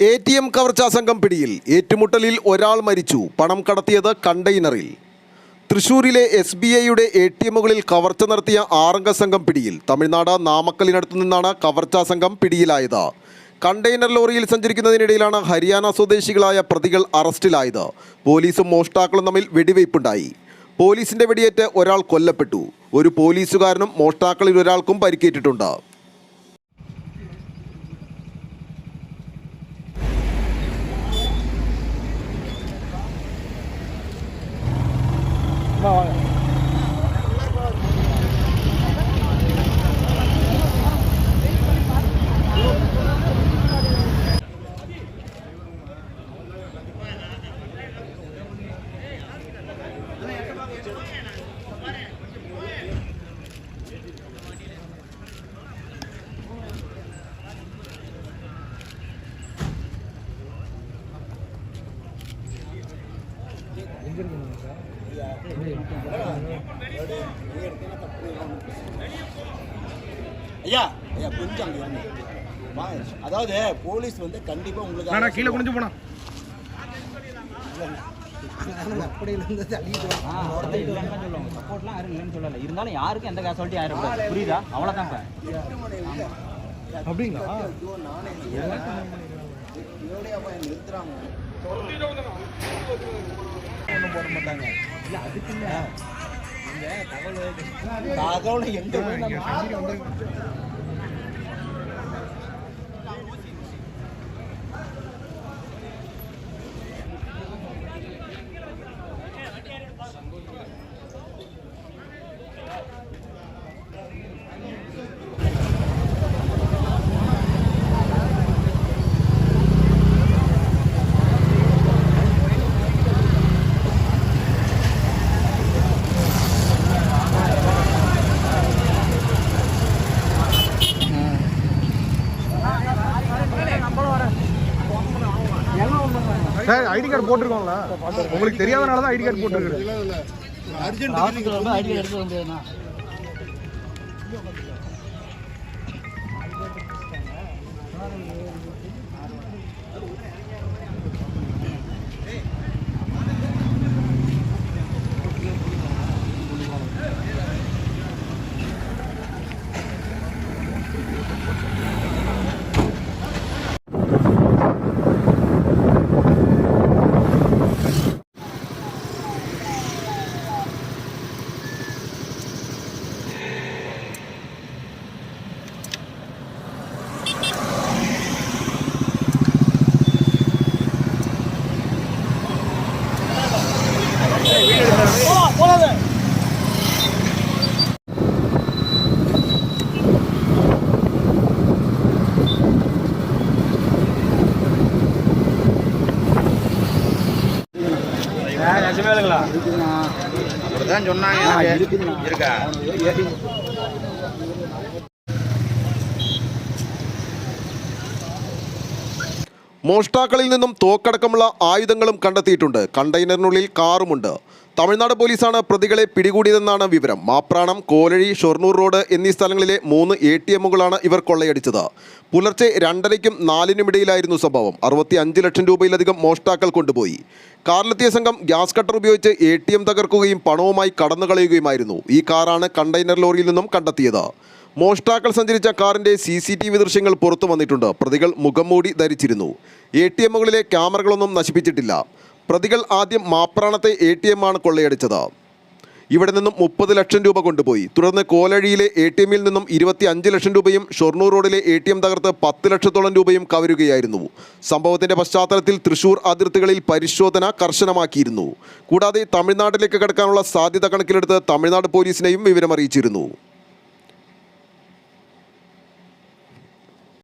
ATM കവർച്ചാ സംഘം പിടിയിൽ. ഏറ്റുമുട്ടലിൽ ഒരാൾ മരിച്ചു. പണം കടത്തിയത് കണ്ടെയ്നറിൽ. തൃശൂരിലെ SBIയുടെ ATMകളിൽ കവർച്ച നടത്തിയ 6 അംഗ സംഘം പിടിയിൽ. തമിഴ്നാട് നാമക്കലിനടുത്തു നിന്നാണ് കവർച്ചാ സംഘം പിടിയിലായത്. കണ്ടെയ്നർ ലോറിയിൽ സഞ്ചരിക്കുന്നതിനിടയിലാണ് ഹരിയാന സ്വദേശികളായ പ്രതികൾ അറസ്റ്റിലായത്. പോലീസും മോഷ്ടാക്കളും തമ്മിൽ വെടിവയ്പുണ്ടായി. പോലീസിന്റെ വെടിയേറ്റ് ഒരാൾ കൊല്ലപ്പെട്ടു. ഒരു പോലീസുകാരനും മോഷ്ടാക്കളിൽ ഒരാൾക്കും പരിക്കേറ്റിട്ടുണ്ട്. ஐயா ஐயா கொஞ்சம் அங்கே அதாவது போலீஸ் வந்து கண்டிப்பாக உங்களுக்கு கீழே குனிஞ்சு போனா அப்படி இருந்தது சொல்லுவாங்க. சப்போர்ட்லாம் யாரும் இல்லைன்னு சொல்லலை. இருந்தாலும் யாருக்கும் எந்த கேஷுவாலிட்டி ஆயிடக்கூடாது. புரியுதா? அவ்வளோதான். அப்படிங்களா? நிறுத்துறாங்க ஒன்றும் போட மாட்டாங்க. இல்லை அதுக்கு இல்லை. தகவல் எங்கே சார் ஐடி கார்டு போட்டிருக்கோங்களா? உங்களுக்கு தெரியாதனால தான் ஐடி கார்டு போட்டிருக்கு. ஐடி எடுத்து வந்ததுன்னா മോഷ്ടാക്കളിൽ നിന്നും തോക്കടക്കമുള്ള ആയുധങ്ങളും കണ്ടെത്തിയിട്ടുണ്ട്. കണ്ടെയ്നറിനുള്ളിൽ കാറുമുണ്ട്. തമിഴ്നാട് പോലീസാണ് പ്രതികളെ പിടികൂടിയതെന്നാണ് വിവരം. മാപ്രാണം, കോലഴി, ഷൊർണൂർ റോഡ് എന്നീ സ്ഥലങ്ങളിലെ 3 ATMകളാണ് ഇവർ കൊള്ളയടിച്ചത്. പുലർച്ചെ 2:30നും 4:00നും ഇടയിലായിരുന്നു സംഭവം. 65 ലക്ഷം രൂപയിലധികം മോഷ്ടാക്കൾ കൊണ്ടുപോയി. കാറിലെത്തിയ സംഘം ഗ്യാസ് കട്ടർ ഉപയോഗിച്ച് ATM തകർക്കുകയും പണവുമായി കടന്നുകളയുകയുമായിരുന്നു. ഈ കാറാണ് കണ്ടെയ്നർ ലോറിയിൽ നിന്നും കണ്ടെത്തിയത്. മോഷ്ടാക്കൾ സഞ്ചരിച്ച കാറിൻ്റെ CCTV ദൃശ്യങ്ങൾ പുറത്തു വന്നിട്ടുണ്ട്. പ്രതികൾ മുഖംമൂടി ധരിച്ചിരുന്നു. ATMകളിലെ ക്യാമറകളൊന്നും നശിപ്പിച്ചിട്ടില്ല. പ്രതികൾ ആദ്യം മാപ്രാണത്തെ ATMമാണ് കൊള്ളയടിച്ചത്. ഇവിടെ നിന്നും 30 ലക്ഷം രൂപ കൊണ്ടുപോയി. തുടർന്ന് കോലഴിയിലെ ATMയിൽ നിന്നും 25 ലക്ഷം രൂപയും ഷൊർണൂർ റോഡിലെ ATM തകർത്ത് 10 ലക്ഷത്തോളം രൂപയും കവരുകയായിരുന്നു. സംഭവത്തിന്റെ പശ്ചാത്തലത്തിൽ തൃശൂർ അതിർത്തികളിൽ പരിശോധന കർശനമാക്കിയിരുന്നു. കൂടാതെ തമിഴ്നാട്ടിലേക്ക് കടക്കാനുള്ള സാധ്യത കണക്കിലെടുത്ത് തമിഴ്നാട് പോലീസിനെയും വിവരമറിയിച്ചിരുന്നു.